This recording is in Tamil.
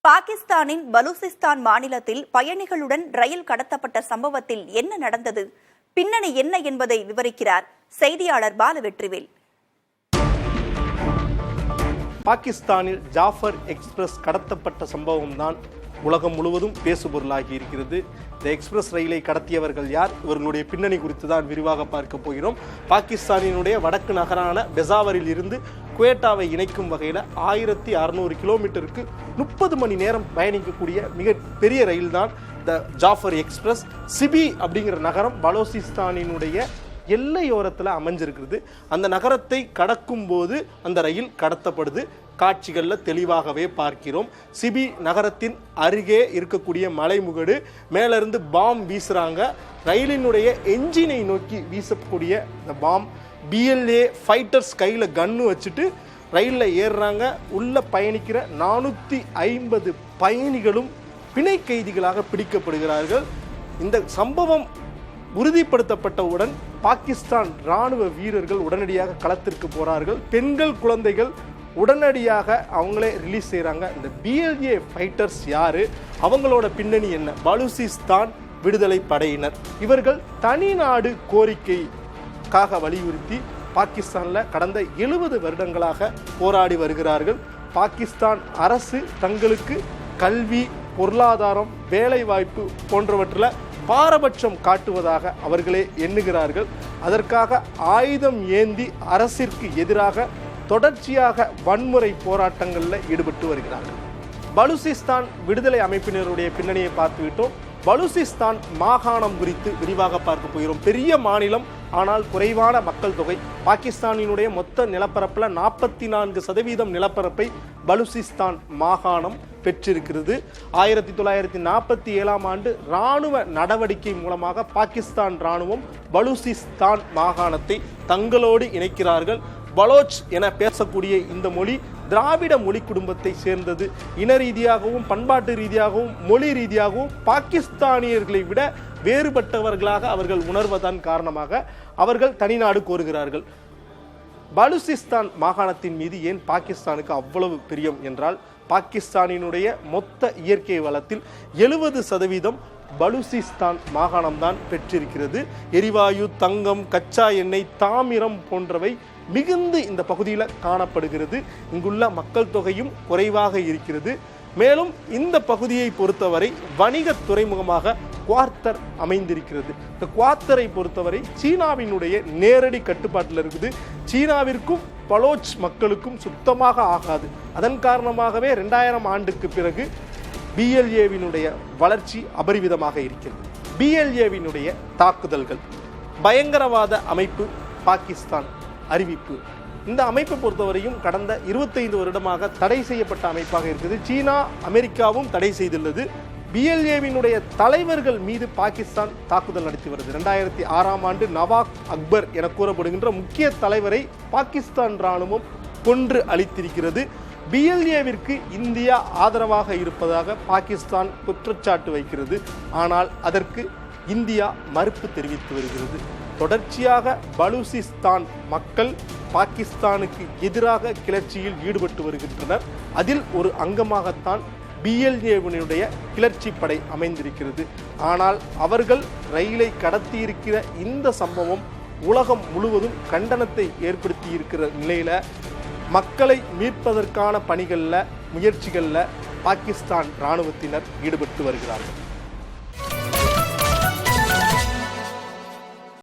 பாகிஸ்தானின் பலூசிஸ்தான் மாநிலத்தில் பயணிகளுடன் ரயில் கடத்தப்பட்ட சம்பவத்தில் என்ன நடந்தது, பின்னணி என்ன என்பதை விவரிக்கிறார் செய்தியாளர் பாலவெற்றிவேல். பாகிஸ்தானில் ஜாஃபர் எக்ஸ்பிரஸ் கடத்தப்பட்ட சம்பவம்தான் உலகம் முழுவதும் பேசுபொருளாகி இருக்கிறது. இந்த எக்ஸ்பிரஸ் ரயிலை கடத்தியவர்கள் யார், இவர்களுடைய பின்னணி குறித்து தான் விரிவாக பார்க்க போகிறோம். பாகிஸ்தானினுடைய வடக்கு நகரான பெசாவரில் இருந்து குவேட்டாவை இணைக்கும் வகையில் 1600 கிலோமீட்டருக்கு 30 மணி நேரம் பயணிக்கக்கூடிய மிக பெரிய ரயில் தான் இந்த ஜாஃபர் எக்ஸ்பிரஸ். சிபி அப்படிங்கிற நகரம் பலூசிஸ்தானினுடைய எல்லையோரத்தில் அமைஞ்சிருக்கிறது. அந்த நகரத்தை கடக்கும் போது அந்த ரயில் கடத்தப்படுது. காட்சிகளில் தெளிவாகவே பார்க்கிறோம். சிபி நகரத்தின் அருகே இருக்கக்கூடிய மலைமுகடு மேலிருந்து பாம் வீசுறாங்க. ரயிலினுடைய என்ஜினை நோக்கி வீசக்கூடிய இந்த பாம் BLA ஃபைட்டர்ஸ் கையில் கன்னு வச்சுட்டு ரயிலில் ஏறுறாங்க. உள்ள பயணிக்கிற 450 பயணிகளும் பிணை கைதிகளாக பிடிக்கப்படுகிறார்கள். இந்த சம்பவம் உறுதிப்படுத்தப்பட்டவுடன் பாகிஸ்தான் இராணுவ வீரர்கள் உடனடியாக களத்திற்கு போறார்கள். பெண்கள், குழந்தைகள் உடனடியாக அவங்களே ரிலீஸ் செய்கிறாங்க. இந்த BLA ஃபைட்டர்ஸ் யாரு, அவங்களோட பின்னணி என்ன? பலூசிஸ்தான் விடுதலை படையினர். இவர்கள் தனி நாடு கோரிக்கைக்காக வலியுறுத்தி பாகிஸ்தானில் கடந்த 70 வருடங்களாக போராடி வருகிறார்கள். பாகிஸ்தான் அரசு தங்களுக்கு கல்வி, பொருளாதாரம், வேலைவாய்ப்பு போன்றவற்றில் பாரபட்சம் காட்டுவதாக அவர்களே எண்ணுகிறார்கள். அதற்காக ஆயுதம் ஏந்தி அரசிற்கு எதிராக தொடர்ச்சியாக வன்முறை போராட்டங்களில் ஈடுபட்டு வருகிறார்கள். பலூசிஸ்தான் விடுதலை அமைப்பினருடைய பின்னணியை பார்த்துவிட்டோம். பலூசிஸ்தான் மாகாணம் குறித்து விரிவாக பார்க்க போகிறோம். பெரிய மாநிலம், ஆனால் குறைவான மக்கள் தொகை. பாகிஸ்தானினுடைய மொத்த நிலப்பரப்பில் 44% நிலப்பரப்பை பலூசிஸ்தான் மாகாணம் பெற்றிருக்கிறது. 1947ஆம் ஆண்டு இராணுவ நடவடிக்கை மூலமாக பாகிஸ்தான் இராணுவம் பலூசிஸ்தான் மாகாணத்தை தங்களோடு இணைக்கிறார்கள். பலோச் என பேசக்கூடிய இந்த மொழி திராவிட மொழி குடும்பத்தை சேர்ந்தது. இன ரீதியாகவும் பண்பாட்டு ரீதியாகவும் மொழி ரீதியாகவும் பாகிஸ்தானியர்களை விட வேறுபட்டவர்களாக அவர்கள் உணர்வதன் காரணமாக அவர்கள் தனிநாடு கோருகிறார்கள். பலூசிஸ்தான் மாகாணத்தின் மீது ஏன் பாகிஸ்தானுக்கு அவ்வளவு பிரியம் என்றால், பாகிஸ்தானினுடைய மொத்த இயற்கை வளத்தில் 70% பலூசிஸ்தான் மாகாணம்தான் பெற்றிருக்கிறது. எரிவாயு, தங்கம், கச்சா எண்ணெய், தாமிரம் போன்றவை மிகுந்து இந்த பகுதியில் காணப்படுகிறது. இங்குள்ள மக்கள் தொகையும் குறைவாக இருக்கிறது. மேலும் இந்த பகுதியை பொறுத்தவரை வணிக துறைமுகமாக குவார்த்தர் அமைந்திருக்கிறது. இந்த குவார்த்தரை பொறுத்தவரை சீனாவினுடைய நேரடி கட்டுப்பாட்டில் இருக்குது. சீனாவிற்கும் பலோச் மக்களுக்கும் சுத்தமாக ஆகாது. அதன் காரணமாகவே 2000 ஆண்டுக்கு பிறகு BLAவினுடைய வளர்ச்சி அபரிவிதமாக இருக்கிறது. BLAவினுடைய தாக்குதல்கள், பயங்கரவாத அமைப்பு பாகிஸ்தான் அறிவிப்பு. இந்த அமைப்பை பொறுத்தவரையும் கடந்த 25 வருடமாக தடை செய்யப்பட்ட அமைப்பாக இருக்குது. சீனா, அமெரிக்காவும் தடை செய்துள்ளது. BLAவினுடைய தலைவர்கள் மீது பாகிஸ்தான் தாக்குதல் நடத்தி வருது. 2006ஆம் ஆண்டு நவாப் அக்பர் என கூறப்படுகின்ற முக்கிய தலைவரை பாகிஸ்தான் இராணுவம் கொன்று அழித்திருக்கிறது. BLAவிற்கு இந்தியா ஆதரவாக இருப்பதாக பாகிஸ்தான் குற்றச்சாட்டு வைக்கிறது. ஆனால் அதற்கு இந்தியா மறுப்பு தெரிவித்து வருகிறது. தொடர்ச்சியாக பலூசிஸ்தான் மக்கள் பாகிஸ்தானுக்கு எதிராக கிளர்ச்சியில் ஈடுபட்டு வருகின்றனர். அதில் ஒரு அங்கமாகத்தான் BLAவினுடைய கிளர்ச்சி படை அமைந்திருக்கிறது. ஆனால் அவர்கள் ரயிலை கடத்தியிருக்கிற இந்த சம்பவம் உலகம் முழுவதும் கண்டனத்தை ஏற்படுத்தி இருக்கிற நிலையில மக்களை மீட்பதற்கான பணிகளில், முயற்சிகளில் பாகிஸ்தான் இராணுவத்தினர் ஈடுபட்டு வருகிறார்கள்.